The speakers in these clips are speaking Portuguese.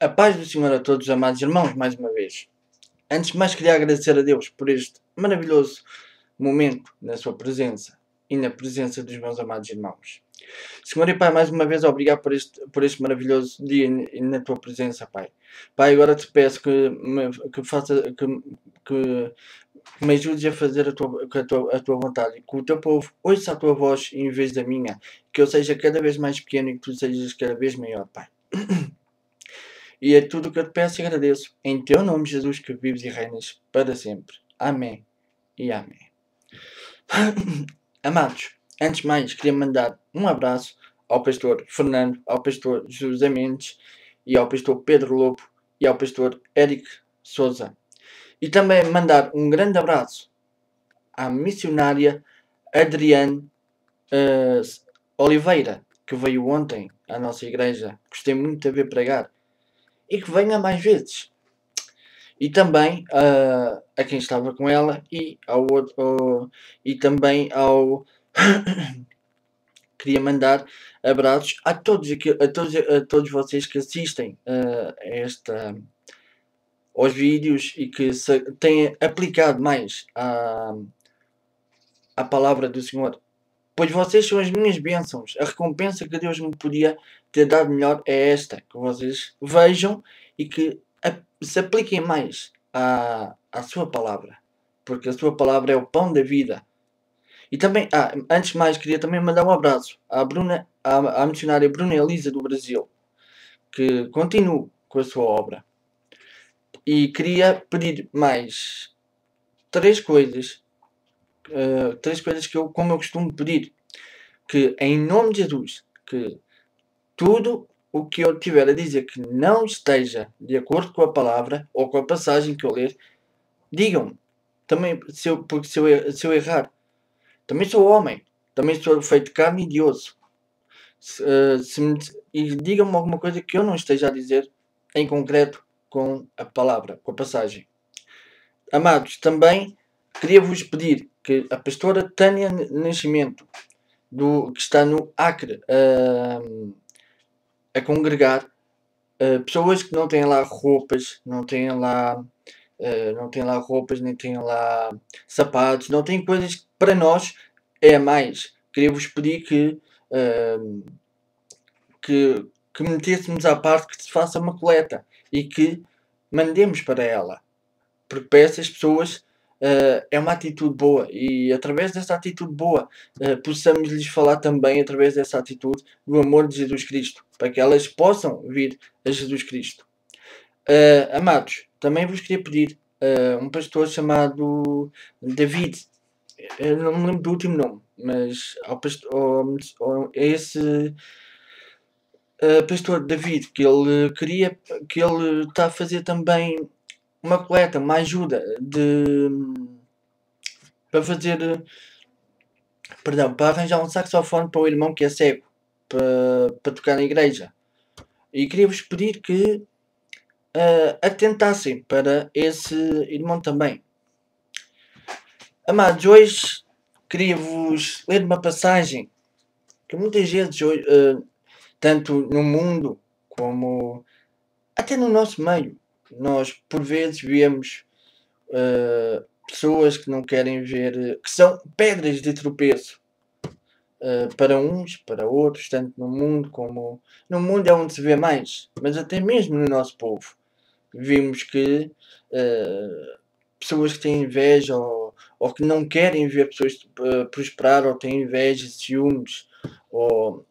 A paz do Senhor a todos, amados irmãos, mais uma vez. Antes de mais, queria agradecer a Deus por este maravilhoso momento na sua presença e na presença dos meus amados irmãos. Senhor e Pai, mais uma vez, obrigado por este maravilhoso dia e na tua presença, Pai. Pai, agora te peço que me ajudes a fazer a tua vontade, que o teu povo ouça a tua voz em vez da minha, que eu seja cada vez mais pequeno e que tu sejas cada vez maior, Pai. E é tudo o que eu te peço e agradeço. Em teu nome, Jesus, que vives e reinas para sempre. Amém e amém. Amados, antes de mais, queria mandar um abraço ao pastor Fernando, ao pastor José Mendes e ao pastor Pedro Lobo e ao pastor Eric Souza. E também mandar um grande abraço à missionária Adriane Oliveira, que veio ontem à nossa igreja. Gostei muito de a ver pregar. E que venha mais vezes. E também a quem estava com ela e ao outro, e também ao queria mandar abraços a todos vocês que assistem aos vídeos e que têm aplicado mais a palavra do Senhor. Pois vocês são as minhas bênçãos. A recompensa que Deus me podia ter dado melhor é esta. Que vocês vejam e que se apliquem mais à sua palavra. Porque a sua palavra é o pão da vida. E também, antes de mais, queria também mandar um abraço à missionária Bruna Elisa do Brasil. Que continue com a sua obra. E queria pedir mais três coisas que como eu costumo pedir, que em nome de Jesus, que tudo o que eu tiver a dizer que não esteja de acordo com a palavra ou com a passagem que eu ler, digam-me. Também, porque se eu errar, também sou homem, também sou feito de carne e de osso. E digam-me alguma coisa que eu não esteja a dizer em concreto com a palavra, com a passagem. Amados, também queria vos pedir que a pastora Tânia Nascimento, que está no Acre, a congregar, pessoas que não têm lá roupas, nem têm lá sapatos, não têm coisas que para nós é a mais. Queria vos pedir que metêssemos à parte, que se faça uma coleta e que mandemos para ela. Porque para essas pessoas é uma atitude boa e através dessa atitude boa possamos lhes falar também através dessa atitude do amor de Jesus Cristo, para que elas possam vir a Jesus Cristo. Amados, também vos queria pedir um pastor chamado David, eu não me lembro do último nome, mas esse pastor David, que ele está a fazer também uma coleta, uma ajuda para arranjar um saxofone para o irmão que é cego, para tocar na igreja. E queria-vos pedir que atentassem para esse irmão também. Amados, hoje queria-vos ler uma passagem que muitas vezes, tanto no mundo como até no nosso meio, nós por vezes vemos pessoas que não querem ver, que são pedras de tropeço para uns, para outros, tanto no mundo como no mundo é onde se vê mais, mas até mesmo no nosso povo vimos que pessoas que têm inveja ou que não querem ver pessoas prosperar, ou têm inveja, ciúmes, ou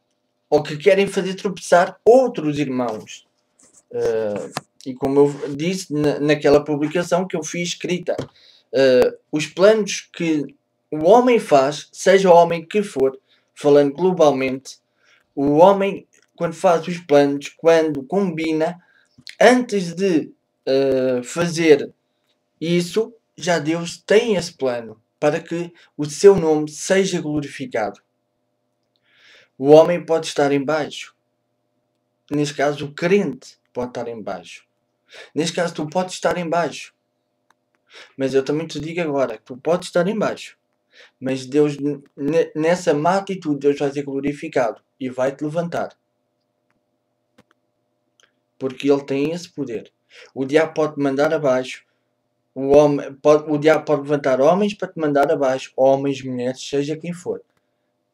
que querem fazer tropeçar outros irmãos. E como eu disse naquela publicação que eu fiz escrita, os planos que o homem faz, seja o homem que for, falando globalmente, o homem, quando faz os planos, quando combina, antes de fazer isso, já Deus tem esse plano para que o seu nome seja glorificado. O homem pode estar em baixo. Neste caso, o crente pode estar em baixo. Neste caso, tu podes estar em baixo. Mas eu também te digo agora que tu podes estar em baixo. Mas Deus, nessa má atitude, Deus vai ser glorificado e vai te levantar. porque ele tem esse poder. O diabo pode mandar abaixo, o diabo pode levantar homens para te mandar abaixo, homens, mulheres, seja quem for.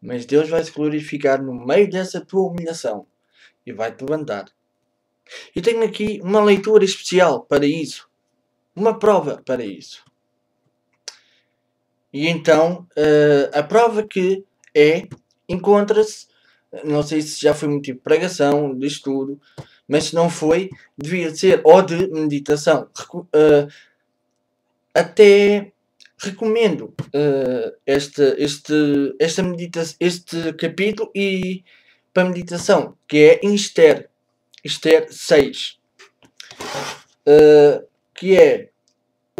Mas Deus vai se glorificar no meio dessa tua humilhação e vai-te levantar. E tenho aqui uma leitura especial para isso, uma prova para isso. E então, a prova que encontra-se, não sei se já foi motivo de pregação, de estudo, mas se não foi, devia ser, ou de meditação. Até recomendo este capítulo e para meditação, que é em Esther 6, que é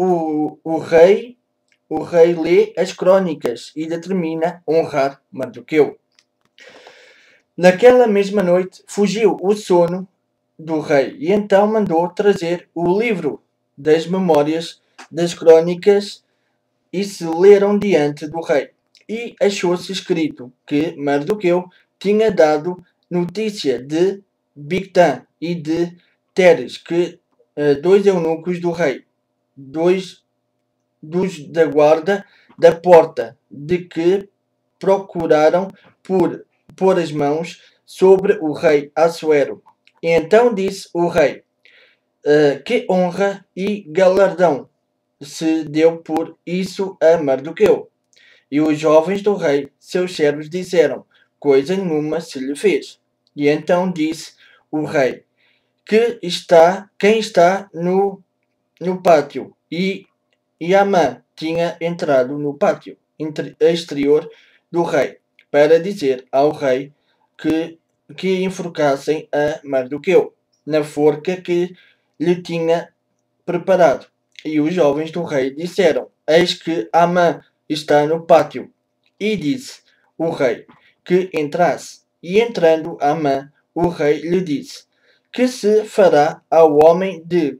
o rei lê as crônicas e determina honrar Mardoqueu. Naquela mesma noite fugiu o sono do rei e então mandou trazer o livro das memórias das crônicas e se leram diante do rei. E achou-se escrito que Mardoqueu tinha dado notícia de Bigtan e de Teres, que dois eunucos do rei, dois dos da guarda da porta, de que procuraram pôr as mãos sobre o rei Assuero. E então disse o rei, que honra e galardão se deu por isso a Mardoqueu. E os jovens do rei, seus servos, disseram, coisa nenhuma se lhe fez. E então disse o rei, quem está no pátio? E Amã tinha entrado no pátio exterior do rei, para dizer ao rei que enforcassem a Mardoqueu, na forca que lhe tinha preparado. E os jovens do rei disseram, eis que Amã está no pátio. E disse o rei que entrasse. E entrando Amã, o rei lhe disse, que se fará ao homem de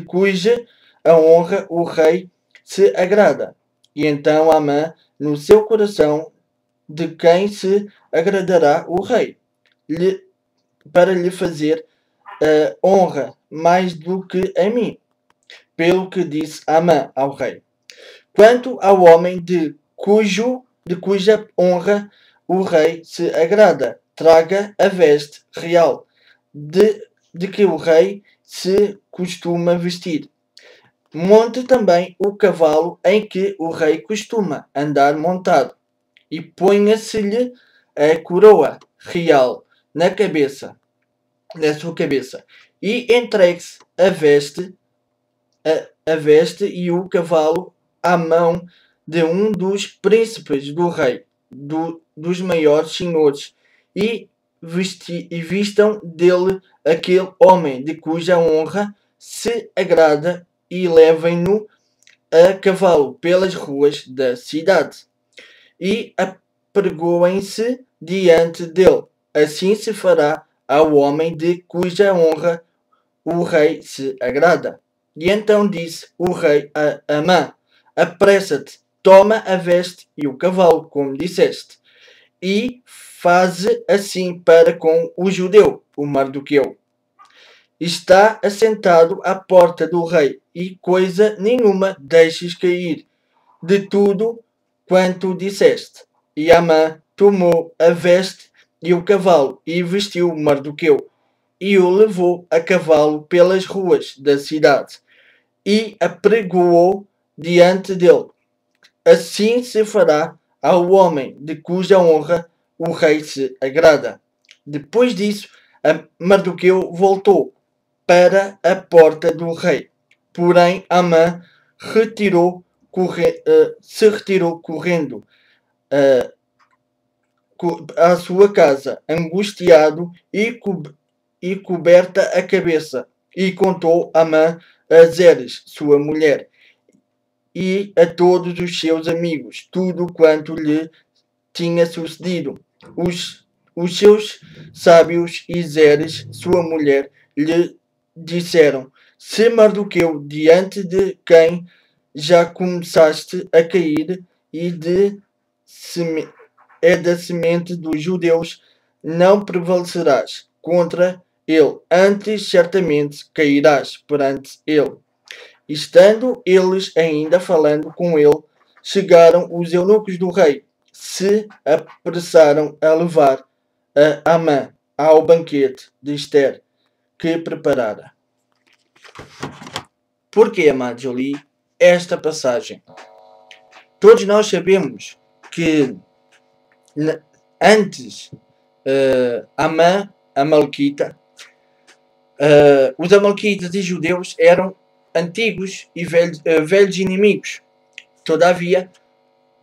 cuja a honra o rei se agrada. E então Amã, no seu coração, de quem se agradará o rei, para lhe fazer honra mais do que a mim. Pelo que disse Amã ao rei. Quanto ao homem de cuja honra o rei se agrada, traga a veste real de que o rei se costuma vestir. Monte também o cavalo em que o rei costuma andar montado, e ponha-se-lhe a coroa real na sua cabeça, e entregue-se a veste e o cavalo à mão de um dos príncipes do rei, dos maiores senhores, e vistam dele aquele homem de cuja honra se agrada, e levem-no a cavalo pelas ruas da cidade, e apregoem-se diante dele. Assim se fará ao homem de cuja honra o rei se agrada. E então disse o rei a Amã, apressa-te, toma a veste e o cavalo, como disseste, e faze assim para com o judeu, o Mardoqueu. Está assentado à porta do rei, e coisa nenhuma deixes cair de tudo quanto disseste. E Amã tomou a veste e o cavalo, e vestiu Mardoqueu, e o levou a cavalo pelas ruas da cidade, e apregoou diante dele. Assim se fará ao homem de cuja honra o rei se agrada. Depois disso, Mardoqueu voltou para a porta do rei. Porém, Amã se retirou correndo à sua casa, angustiado e coberta a cabeça, e contou Amã a Zeres, sua mulher, e a todos os seus amigos, tudo quanto lhe tinha sucedido. Os seus sábios e Zeres, sua mulher, lhe disseram, se Mardoqueu, diante de quem já começaste a cair, e da semente dos judeus, não prevalecerás contra ele, antes certamente cairás perante ele. Estando eles ainda falando com ele, chegaram os eunucos do rei, se apressaram a levar a Amã ao banquete de Ester, que preparara. Porquê, amados, eu li esta passagem? Todos nós sabemos que antes Amã, Amalquita, os Amalquitas e judeus eram antigos e velhos inimigos. Todavia,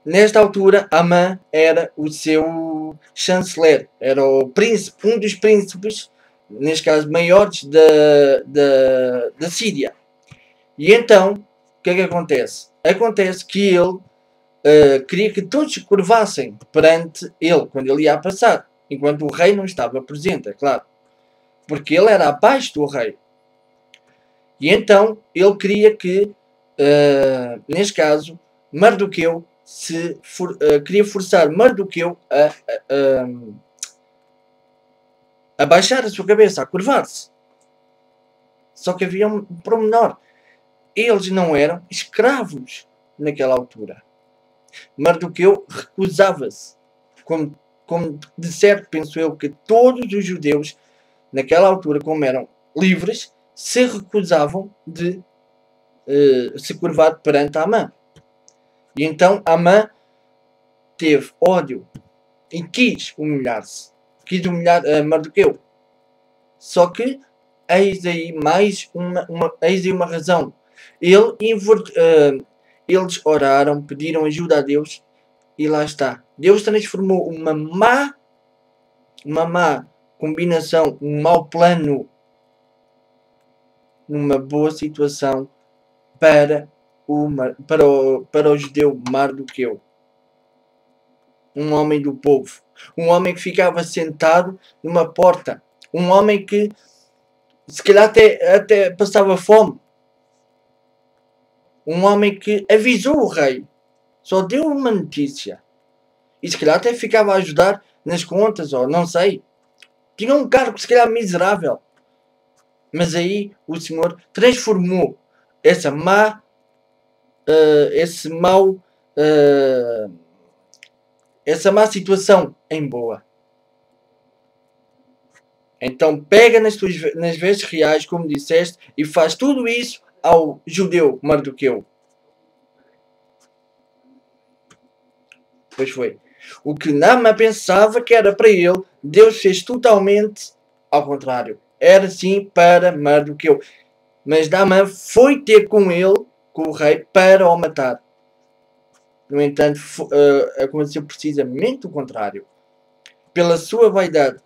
nesta altura, Amã era o seu chanceler, era o príncipe, um dos príncipes, neste caso maiores da Síria. E então, o que é que acontece? Acontece que ele queria que todos se curvassem perante ele, quando ele ia passar, enquanto o rei não estava presente, é claro. Porque ele era abaixo do rei. E então, ele queria que, neste caso, Mardoqueu queria forçar Mardoqueu a baixar a sua cabeça, a curvar-se. Só que havia um pormenor. Eles não eram escravos naquela altura. Mardoqueu recusava-se. Como de certo penso eu que todos os judeus, naquela altura, como eram livres, se recusavam de se curvar perante Amã. E então Amã teve ódio e quis humilhar-se. Quis humilhar Mardoqueu. Só que eis aí uma razão. Eles oraram, pediram ajuda a Deus e lá está. Deus transformou uma má combinação, um mau plano numa boa situação para o judeu Mardoqueu. Um homem do povo. Um homem que ficava sentado numa porta. Um homem que se calhar até passava fome. Um homem que avisou o rei. Só deu uma notícia. E se calhar até ficava a ajudar nas contas, ou não sei. Tinha um cargo se calhar miserável. Mas aí o Senhor transformou essa má situação em boa. Então pega nas vestes reais, como disseste, e faz tudo isso ao judeu Mardoqueu. Pois foi. O que Naamã pensava que era para ele, Deus fez totalmente ao contrário. Era sim para Mardoqueu. Mas Naamã foi ter com ele, com o rei, para o matar. No entanto, aconteceu precisamente o contrário. Pela sua vaidade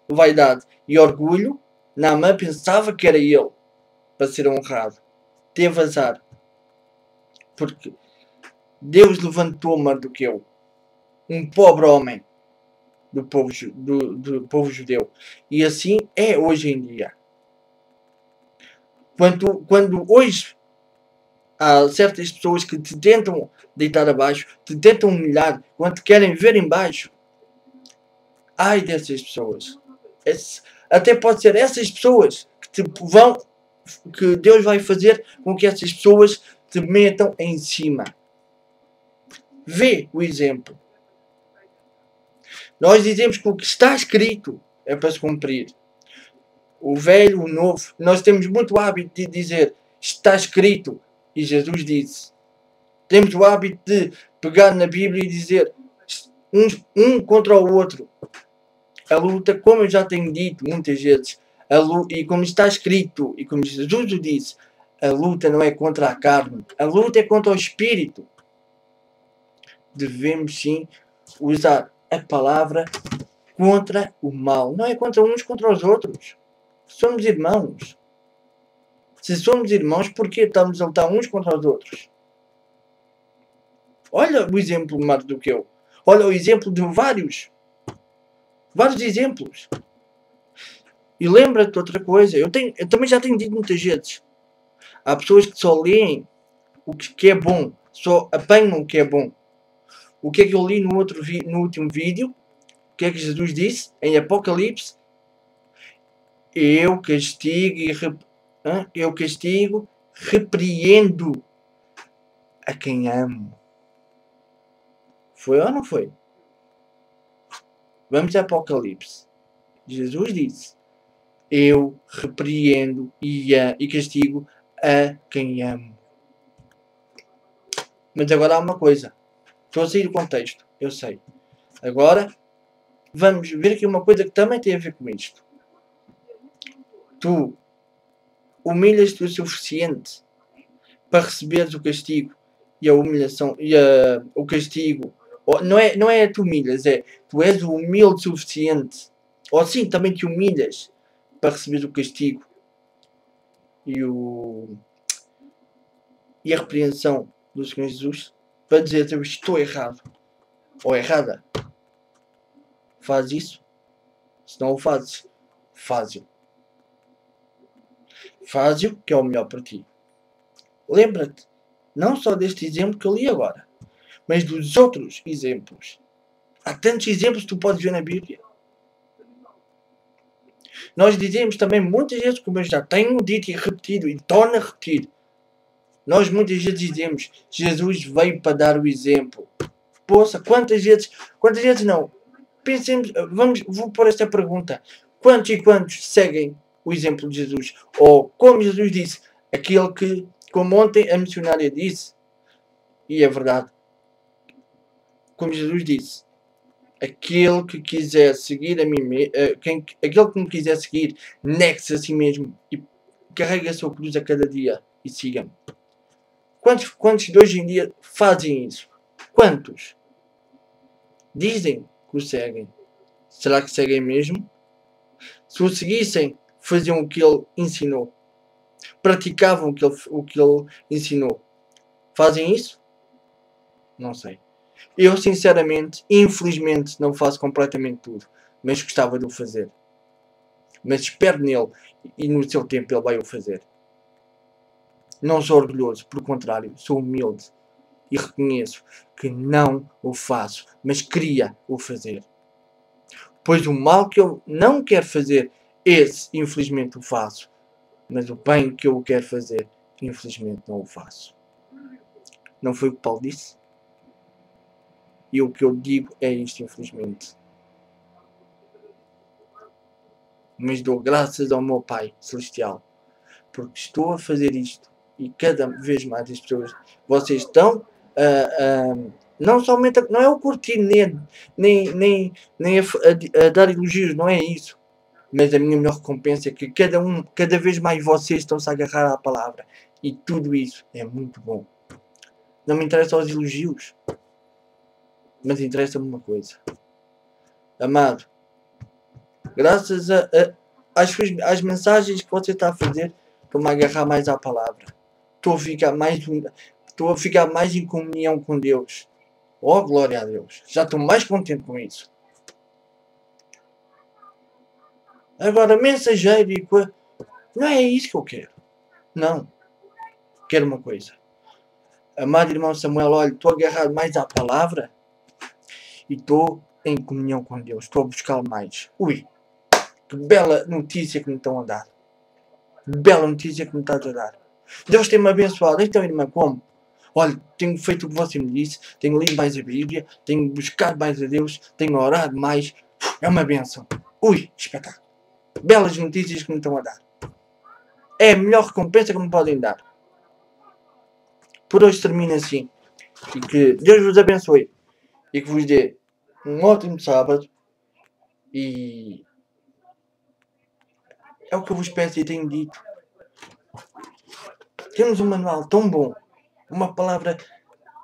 e orgulho, Naamã pensava que era ele para ser honrado. Teve azar. Porque Deus levantou Mardoqueu, um pobre homem do povo judeu. E assim é hoje em dia. Quando hoje há certas pessoas que te tentam deitar abaixo, te tentam humilhar, quando te querem ver em baixo, ai dessas pessoas. Até pode ser essas pessoas que Deus vai fazer com que essas pessoas te metam em cima. Vê o exemplo. Nós dizemos que o que está escrito é para se cumprir. O velho, o novo. Nós temos muito hábito de dizer está escrito. E Jesus disse. Temos o hábito de pegar na Bíblia e dizer um contra o outro. A luta, como eu já tenho dito muitas vezes, e como está escrito, e como Jesus o disse, a luta não é contra a carne. A luta é contra o espírito. Devemos sim usar a palavra contra o mal. Não é contra uns contra os outros. Somos irmãos. Se somos irmãos, por que estamos a lutar uns contra os outros? Olha o exemplo de Mardoqueu. Olha o exemplo de vários exemplos. E lembra-te de outra coisa. Eu também já tenho dito muitas vezes. Há pessoas que só leem o que é bom. Só apanham o que é bom. O que é que eu li no último vídeo? O que é que Jesus disse em Apocalipse? Eu castigo eu castigo, repreendo a quem amo. Foi ou não foi? Vamos a Apocalipse. Jesus disse: eu repreendo e castigo a quem amo. Mas agora há uma coisa. Estou a sair do contexto, eu sei. Agora, vamos ver aqui uma coisa que também tem a ver com isto. Tu humilhas-te o suficiente para receberes o castigo e a humilhação e o castigo. Não é tu humilhas, é tu és o humilde o suficiente. Ou sim, também te humilhas para receber o castigo e a repreensão do Senhor Jesus para dizer eu estou errado ou errada. Faz isso. Se não o fazes, faz-o. Faz-o que é o melhor para ti. Lembra-te, não só deste exemplo que eu li agora, mas dos outros exemplos. Há tantos exemplos que tu podes ver na Bíblia. Nós dizemos também muitas vezes, como eu já tenho dito e repetido, e torno a repetir, nós muitas vezes dizemos, Jesus veio para dar o exemplo. Poxa, quantas vezes não? Pensemos, vou pôr esta pergunta. Quantos e quantos seguem o exemplo de Jesus? Ou, como Jesus disse, aquele que, como ontem a missionária disse, e é verdade, como Jesus disse, aquele que quiser seguir a mim, aquele que me quiser seguir, negue-se a si mesmo e carregue a sua cruz a cada dia e siga-me. Quantos de hoje em dia fazem isso? Quantos? Dizem que o seguem. Será que seguem mesmo? Se o seguissem, faziam o que ele ensinou. Praticavam o que ele ensinou. Fazem isso? Não sei. Eu, sinceramente, infelizmente, não faço completamente tudo. Mas gostava de o fazer. Mas espero nele e no seu tempo ele vai o fazer. Não sou orgulhoso, pelo contrário, sou humilde. E reconheço que não o faço, mas queria o fazer. Pois o mal que eu não quero fazer, esse infelizmente o faço. Mas o bem que eu quero fazer, infelizmente não o faço. Não foi o que Paulo disse? E o que eu digo é isto, infelizmente. Mas dou graças ao meu Pai Celestial, porque estou a fazer isto e cada vez mais as pessoas, vocês estão não somente não é o curtir nem a dar elogios, não é isso, mas a minha melhor recompensa é que cada vez mais vocês estão-se a agarrar à palavra e tudo isso é muito bom. Não me interessam os elogios, mas interessa-me uma coisa, amado, graças às mensagens que você está a fazer, estou-me a agarrar mais à palavra. Estou a ficar mais em comunhão com Deus. Oh, glória a Deus. Já estou mais contente com isso. Agora, mensageiro e coisa, não é isso que eu quero. Não. Quero uma coisa. Amado irmão Samuel, olha, estou agarrado mais à palavra e estou em comunhão com Deus. Estou a buscar mais. Ui, que bela notícia que me estão a dar. Bela notícia que me estás a dar. Deus tem-me abençoado. Então, irmã, como? Olha, tenho feito o que você me disse, tenho lido mais a Bíblia, tenho buscado mais a Deus, tenho orado mais. É uma bênção. Ui, espetáculo. Belas notícias que me estão a dar. É a melhor recompensa que me podem dar. Por hoje termina assim. E que Deus vos abençoe. E que vos dê um ótimo sábado. E é o que eu vos peço e tenho dito. Temos um manual tão bom. Uma palavra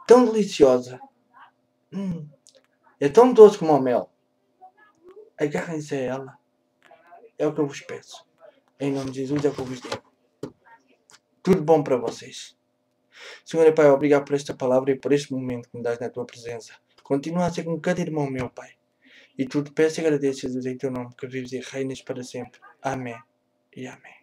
tão deliciosa. É tão doce como o mel. Agarrem-se a ela. É o que eu vos peço. Em nome de Jesus é o que eu vos digo. Tudo bom para vocês. Senhor Pai, obrigado por esta palavra e por este momento que me dás na tua presença. Continua a ser com cada irmão meu, Pai. E tudo peço e agradeço, Jesus, em teu nome, que vives e reinas para sempre. Amém e amém.